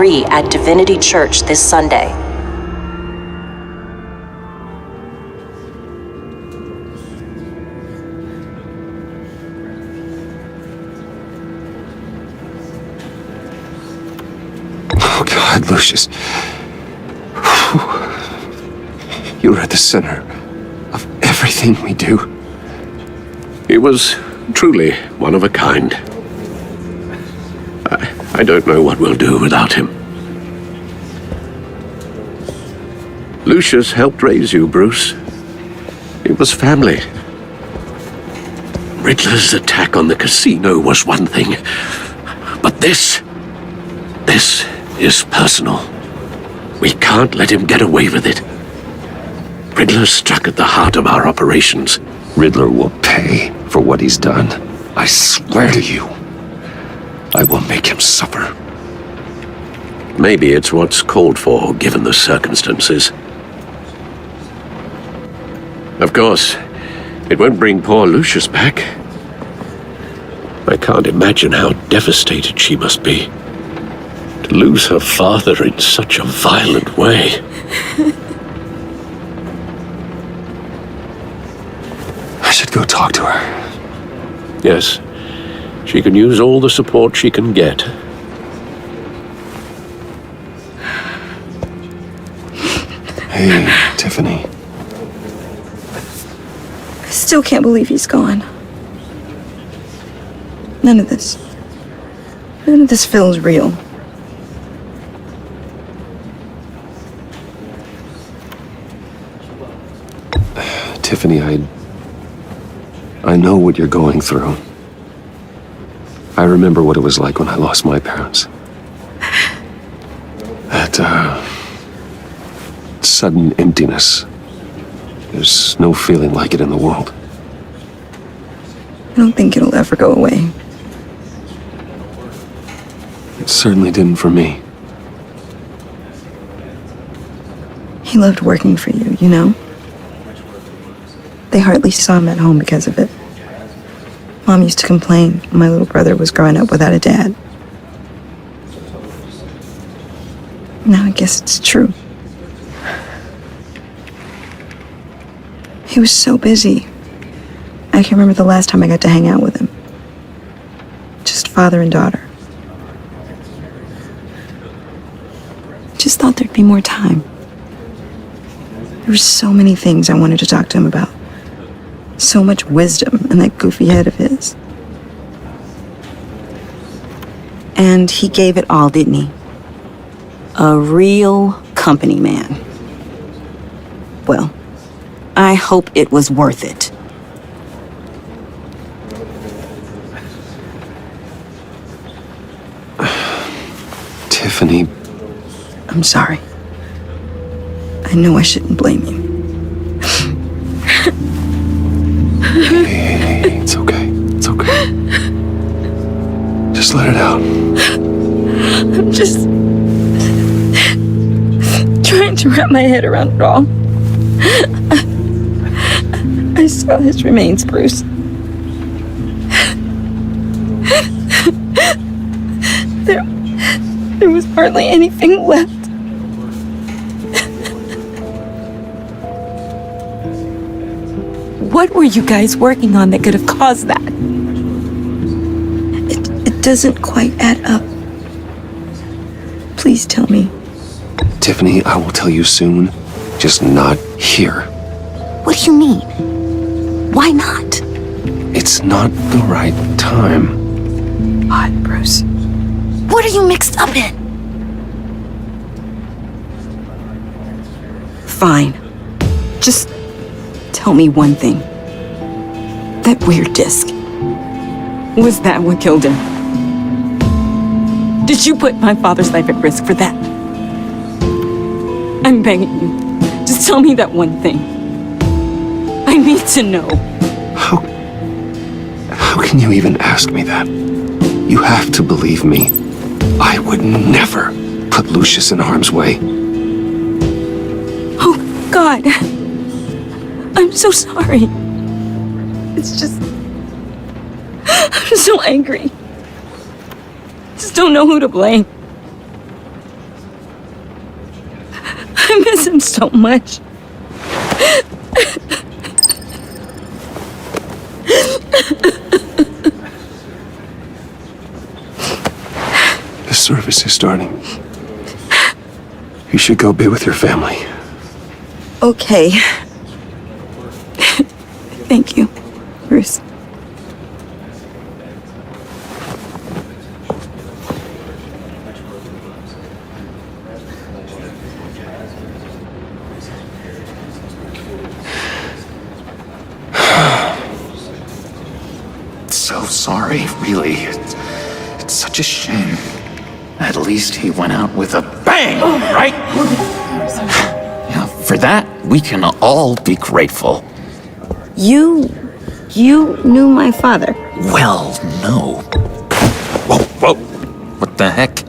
3 at Divinity Church this Sunday. Oh, God, Lucius. You're at the center of everything we do. He was truly one of a kind. I don't know what we'll do without him. Lucius helped raise you, Bruce. It was family. Riddler's attack on the casino was one thing, but this is personal. We can't let him get away with it. Riddler struck at the heart of our operations. Riddler will pay for what he's done. I swear to you, I will make him suffer. Maybe it's what's called for, given the circumstances. Of course, it won't bring poor Lucius back. I can't imagine how devastated she must be. To lose her father in such a violent way. I should go talk to her. Yes, she can use all the support she can get. Hey, Tiffany. I still can't believe he's gone. None of this feels real. Tiffany, I know what you're going through. I remember what it was like when I lost my parents. That, sudden emptiness. There's no feeling like it in the world. I don't think it'll ever go away. It certainly didn't for me. He loved working for you, you know? They hardly saw him at home because of it. Mom used to complain when my little brother was growing up without a dad. Now I guess it's true. He was so busy. I can't remember the last time I got to hang out with him. Just father and daughter. Just thought there'd be more time. There were so many things I wanted to talk to him about. So much wisdom in that goofy head of his. And he gave it all, didn't he? A real company man. Well, I hope it was worth it. Tiffany. I'm sorry. I know I shouldn't blame you. Hey, it's okay. It's okay. Just let it out. I'm just trying to wrap my head around it all. I saw his remains, Bruce. There was hardly anything left. What were you guys working on that could have caused that? It doesn't quite add up. Please tell me. Tiffany, I will tell you soon. Just not here. What do you mean? Why not? It's not the right time. Odd, Bruce. What are you mixed up in? Fine. Just tell me one thing. That weird disc. Was that what killed him? Did you put my father's life at risk for that? I'm begging you. Just tell me that one thing. I need to know. How can you even ask me that? You have to believe me. I would never put Lucius in harm's way. Oh, God. I'm so sorry. It's just... I'm so angry. Just don't know who to blame. I miss him so much. The service is starting. You should go be with your family. Okay. Thank you, Bruce. So sorry, really. It's such a shame. At least he went out with a bang, right? Yeah, for that, we can all be grateful. You knew my father. Well, no. Whoa, whoa. What the heck?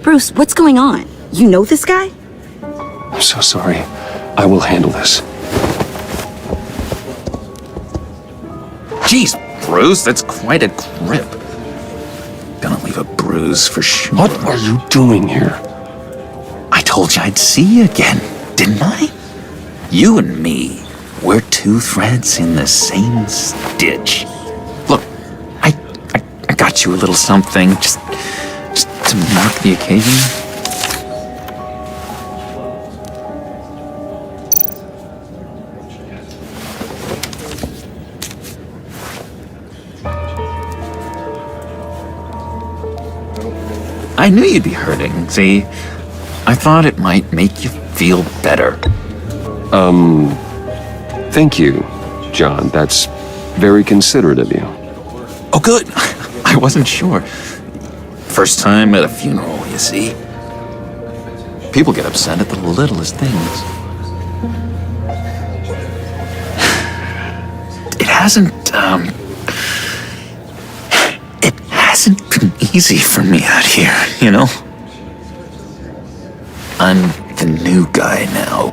Bruce, what's going on? You know this guy? I'm so sorry. I will handle this. Jeez, Bruce, that's quite a grip. Gonna leave a bruise for sure. What are you doing here? I told you I'd see you again, didn't I? You and me, we're two threads in the same stitch. Look, I got you a little something, just to mark the occasion. I knew you'd be hurting, see? I thought it might make you feel better. Thank you, John. That's very considerate of you. Oh, good. I wasn't sure. First time at a funeral, you see? People get upset at the littlest things. It hasn't been easy for me out here, you know? I'm the new guy now.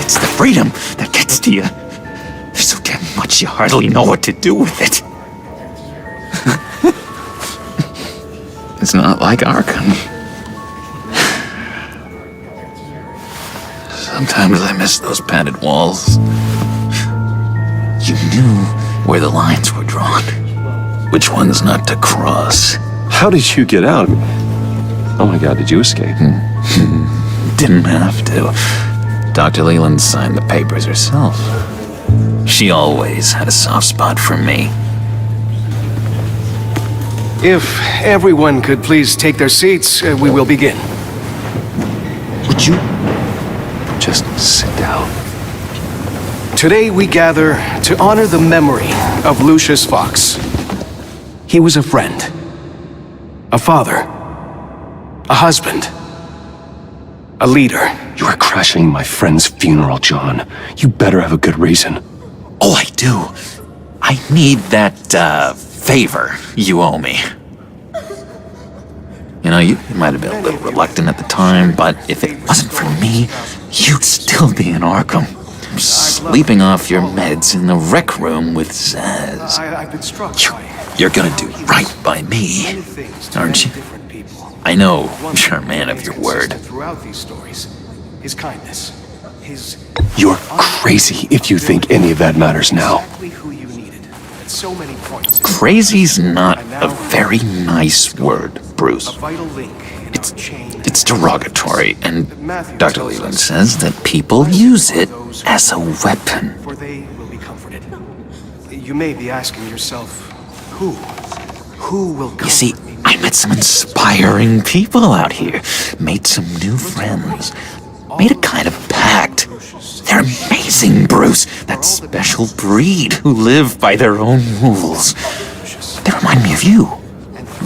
It's the freedom that gets to you. There's so damn much you hardly know what to do with it. It's not like Arkham. Sometimes I miss those padded walls. You knew where the lines were drawn. Which ones not to cross. How did you get out? Oh my God, did you escape? Didn't have to. Dr. Leland signed the papers herself. She always had a soft spot for me. If everyone could please take their seats, we will begin. Would you? Just sit down. Today we gather to honor the memory of Lucius Fox. He was a friend, a father, a husband, a leader. You are crashing my friend's funeral, John. You better have a good reason. Oh, I do. I need that, favor you owe me. You know, you might have been a little reluctant at the time, but if it wasn't for me, you'd still be in Arkham. Sleeping off your meds in the rec room with Zaz. I've been struck by You're gonna do right by me, many things to aren't many you? different people. I know One you're a thing man of remains your word. consistent throughout these stories, his kindness, his You're crazy if you think any of that matters now. exactly who you needed at so many points. Crazy's not a very nice word, Bruce. A vital link in our chain. It's derogatory, and Dr. Leland says that people use it as a weapon. For they will be comforted. You may be asking yourself, who? Who will comfort You see, me? I met some inspiring people out here, made some new friends, made a kind of pact. They're amazing, Bruce. That special breed who live by their own rules. They remind me of you,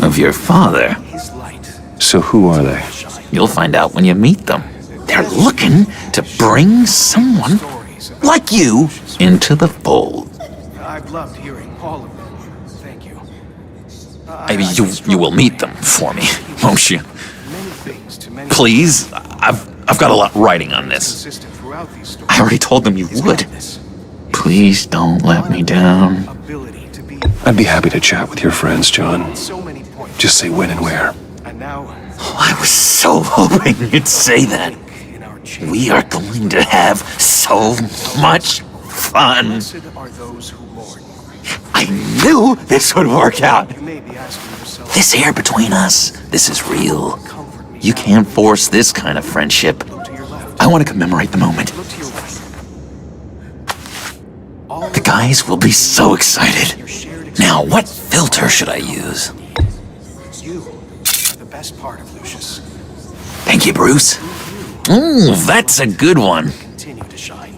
of your father. His light. So who are they? You'll find out when you meet them. They're looking to bring someone like you into the fold. I've loved hearing all of them. Thank you. I mean, you will meet them for me, won't you? Many things to many Please, I've got a lot writing on this. consistent throughout these stories. I already told them you His would. kindness, Please don't let me down. ability to be I'd be happy to chat with your friends, John. so many points. Just say when and where. And now, I was so hoping you'd say that. in our change, We are going to have so much fun. blessed are those who mourn. I knew this would work out. You may be asking yourself, This here between us, this is real. comfort me. You can't force this kind of friendship. Look to your left. I want to commemorate the moment. Look to your right. All The guys will be so excited. your shared Now, what filter should I use? You are the best part of Lucius. Thank you, Bruce. Ooh, that's a good one. Continue to shine.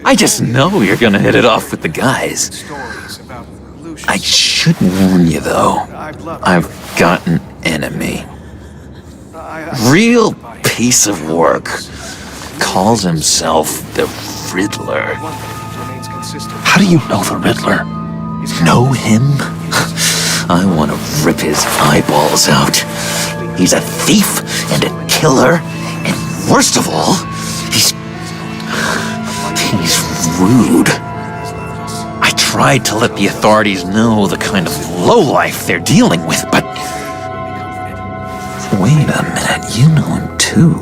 I just know you're gonna hit it off with the guys. Stories about Lucius. I should warn you, though. I've loved I've got an enemy. I Real piece of work. Calls himself the Riddler. one thing remains consistent. How do you know the Riddler? Know him? I want to rip his eyeballs out. He's a thief and a killer, and worst of all, he's rude. I tried to let the authorities know the kind of lowlife they're dealing with, but wait a minute, you know him too.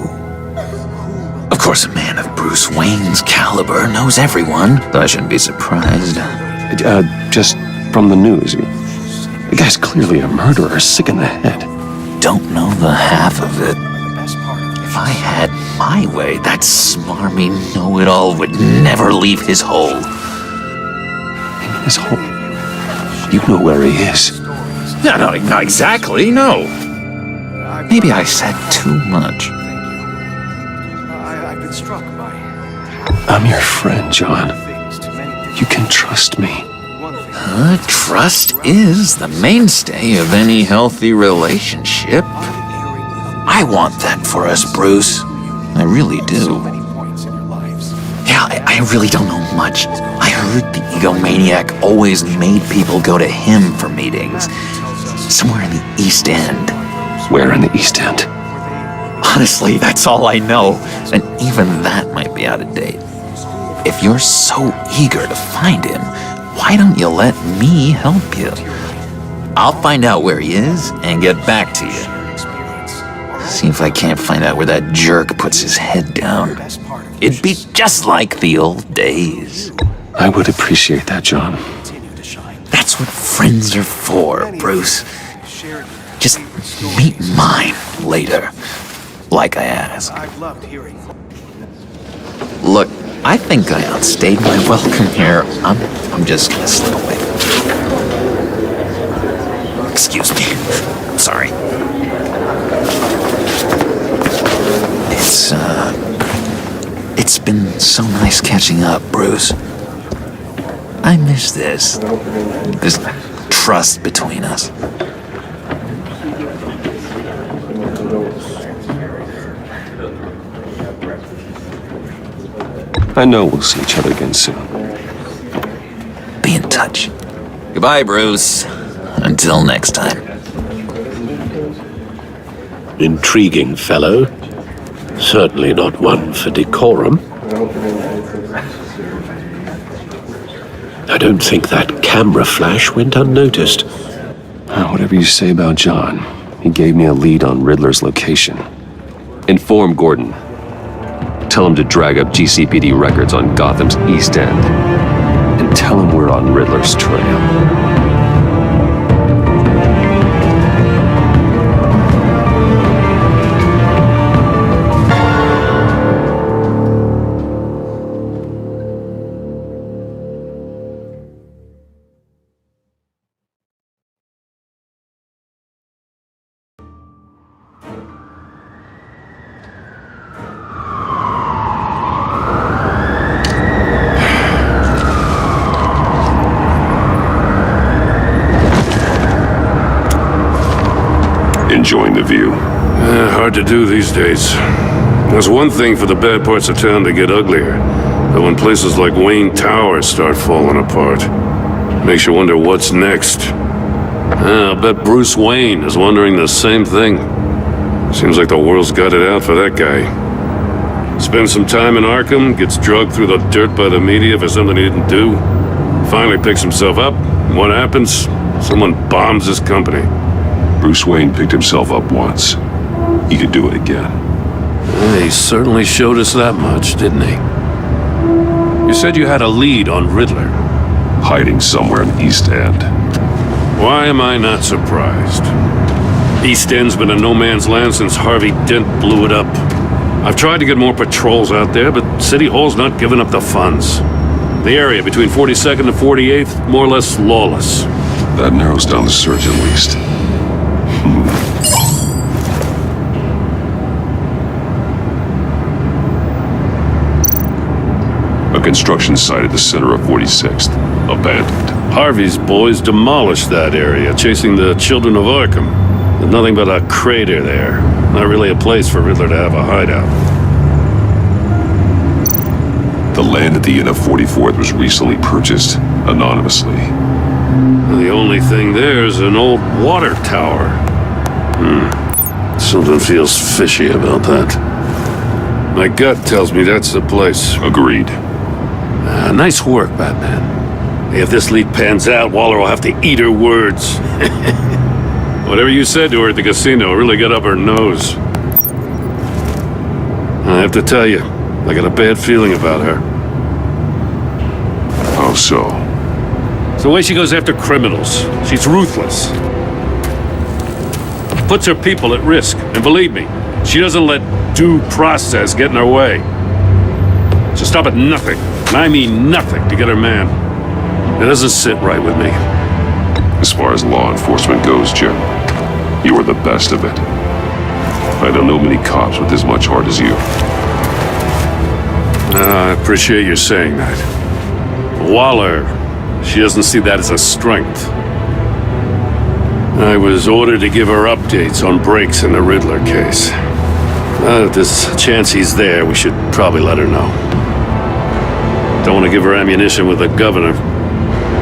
Of course, a man of Bruce Wayne's caliber knows everyone, so I shouldn't be surprised. Just from the news. The guy's clearly a murderer, sick in the head. Don't know the half of it. The best part of If I had my way, that smarmy know-it-all would never leave his hole. His home. You know where he is. No, not exactly, no. Maybe I said too much. I've been struck by I'm your friend, John. things to many people. You can trust me. One thing Trust is the mainstay of any healthy relationship. I want that for us, Bruce. I really so do. many points in your lives. Yeah, I really don't know much. I heard the egomaniac always made people go to him for meetings. Somewhere in the East End. Where in the East End? Honestly, that's all I know, and even that might be out of date. If you're so eager to find him, why don't you let me help you? I'll find out where he is and get back to you. See if I can't find out where that jerk puts his head down. Best part of It'd be just like the old days. I would appreciate that, John. continue to shine. That's what friends are for, Bruce. Shared Just meet mine later, like I asked. I've loved hearing. Look, I think I outstayed my welcome here. I'm just gonna slip away. Excuse me. Sorry. It's been so nice catching up, Bruce. I miss this trust between us. I know we'll see each other again soon. Be in touch. Goodbye, Bruce. Until next time. Intriguing fellow. Certainly not one for decorum. I don't think that camera flash went unnoticed. Whatever you say about John, he gave me a lead on Riddler's location. Inform Gordon. Tell him to drag up GCPD records on Gotham's East End. And tell him we're on Riddler's trail. Enjoying the view. Hard to do these days. There's one thing for the bad parts of town to get uglier, but when places like Wayne Tower start falling apart, makes you wonder what's next. I'll bet Bruce Wayne is wondering the same thing. Seems like the world's got it out for that guy. Spends some time in Arkham, gets drugged through the dirt by the media for something he didn't do. Finally picks himself up. And what happens? Someone bombs his company. Bruce Wayne picked himself up once. He could do it again. He certainly showed us that much, didn't he? You said you had a lead on Riddler. Hiding somewhere in East End. Why am I not surprised? East End's been a no-man's land since Harvey Dent blew it up. I've tried to get more patrols out there, but City Hall's not giving up the funds. The area between 42nd and 48th, more or less lawless. That narrows down the search at least. A construction site at the center of 46th. Abandoned. Harvey's boys demolished that area, chasing the children of Arkham. There's nothing but a crater there. Not really a place for Riddler to have a hideout. The land at the end of 44th was recently purchased, anonymously. The only thing there is an old water tower. Something feels fishy about that. My gut tells me that's the place. Agreed. Nice work, Batman. If this lead pans out, Waller will have to eat her words. Whatever you said to her at the casino really got up her nose. I have to tell you, I got a bad feeling about her. How so? It's the way she goes after criminals. She's ruthless. Puts her people at risk. And believe me, she doesn't let due process get in her way. She'll stop at nothing, and I mean nothing, to get her man. It doesn't sit right with me. As far as law enforcement goes, Jim, you are the best of it. I don't know many cops with as much heart as you. I appreciate you saying that. Waller, she doesn't see that as a strength. I was ordered to give her updates on breaks in the Riddler case. If there's a chance he's there, we should probably let her know. Don't want to give her ammunition with the governor.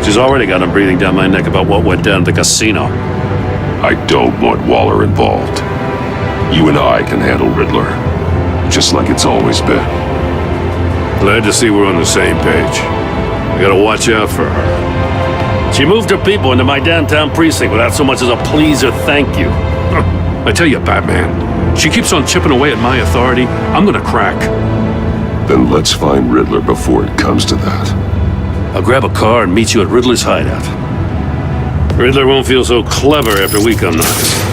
She's already got him breathing down my neck about what went down at the casino. I don't want Waller involved. You and I can handle Riddler, just like it's always been. Glad to see we're on the same page. I gotta watch out for her. She moved her people into my downtown precinct without so much as a please or thank you. I tell you, Batman, she keeps on chipping away at my authority. I'm gonna crack. Then let's find Riddler before it comes to that. I'll grab a car and meet you at Riddler's hideout. Riddler won't feel so clever after we come knocking.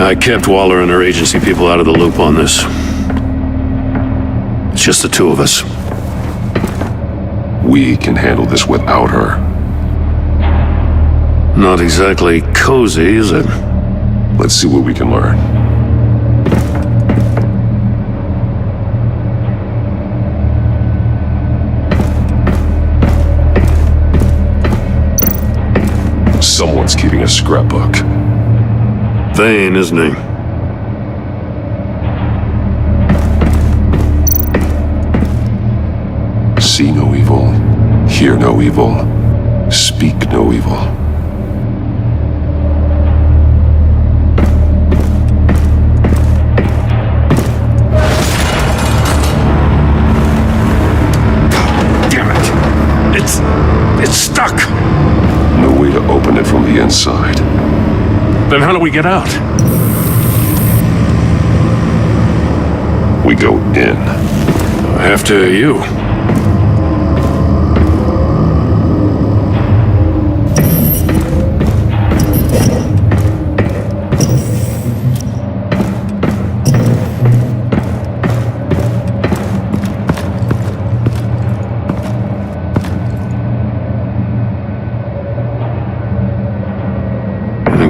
I kept Waller and her agency people out of the loop on this. It's just the two of us. We can handle this without her. Not exactly cozy, is it? Let's see what we can learn. Someone's keeping a scrapbook. Vane, isn't he? See no evil, hear no evil, speak no evil. Damn it! It's stuck! No way to open it from the inside. Then how do we get out? We go in. After you.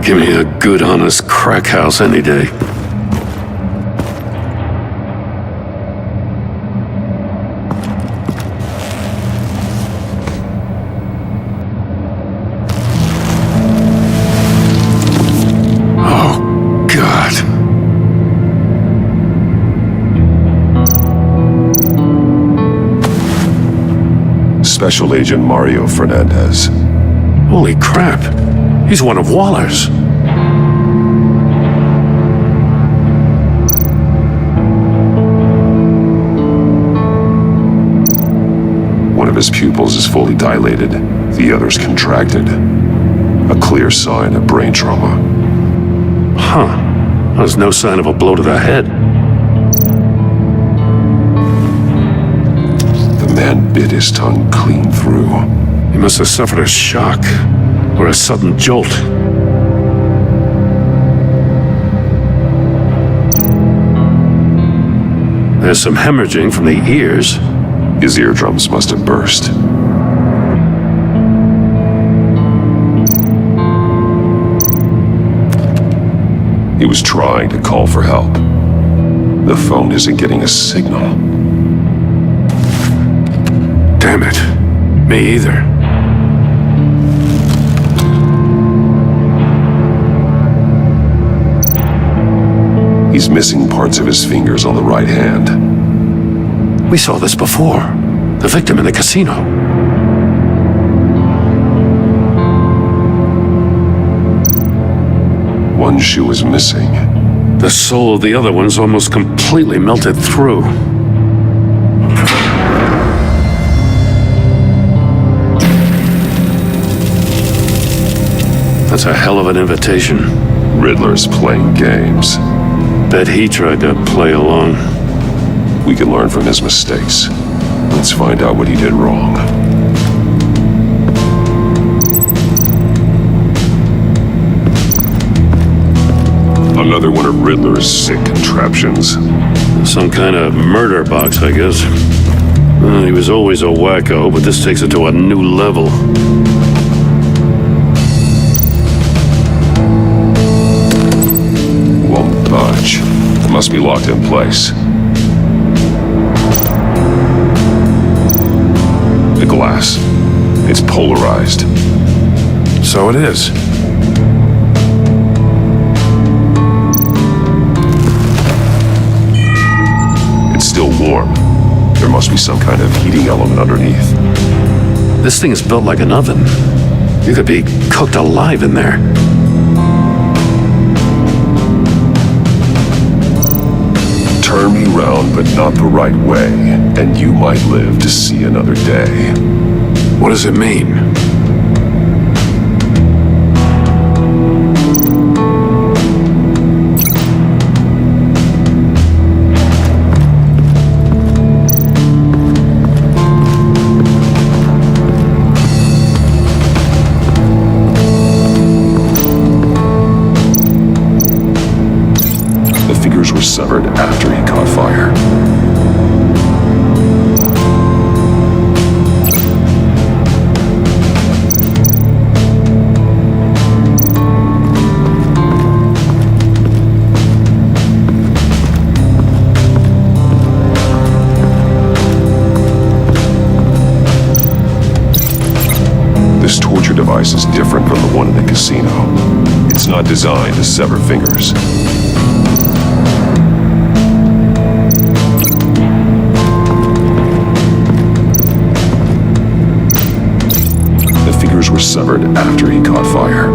Give me a good, honest crack house any day. Oh, God. Special Agent Mario Fernandez. Holy crap. He's one of Waller's. One of his pupils is fully dilated, the other's contracted. A clear sign of brain trauma. Huh. There's no sign of a blow to the head. The man bit his tongue clean through. He must have suffered a shock or a sudden jolt. There's some hemorrhaging from the ears. His eardrums must have burst. He was trying to call for help. The phone isn't getting a signal. Damn it. Me either. He's missing parts of his fingers on the right hand. We saw this before. The victim in the casino. One shoe is missing. The sole of the other one's almost completely melted through. That's a hell of an invitation. Riddler's playing games. Bet he tried to play along. We can learn from his mistakes. Let's find out what he did wrong. Another one of Riddler's sick contraptions. Some kind of murder box, I guess. He was always a wacko, but this takes it to a new level. Won't budge. It must be locked in place. The glass. It's polarized. So it is. It's still warm. There must be some kind of heating element underneath. This thing is built like an oven. You could be cooked alive in there. Turn me round, but not the right way, and you might live to see another day. What does it mean? The fingers were severed after he caught fire. This torture device is different from the one in the casino. It's not designed to sever fingers. The fingers were severed after he caught fire.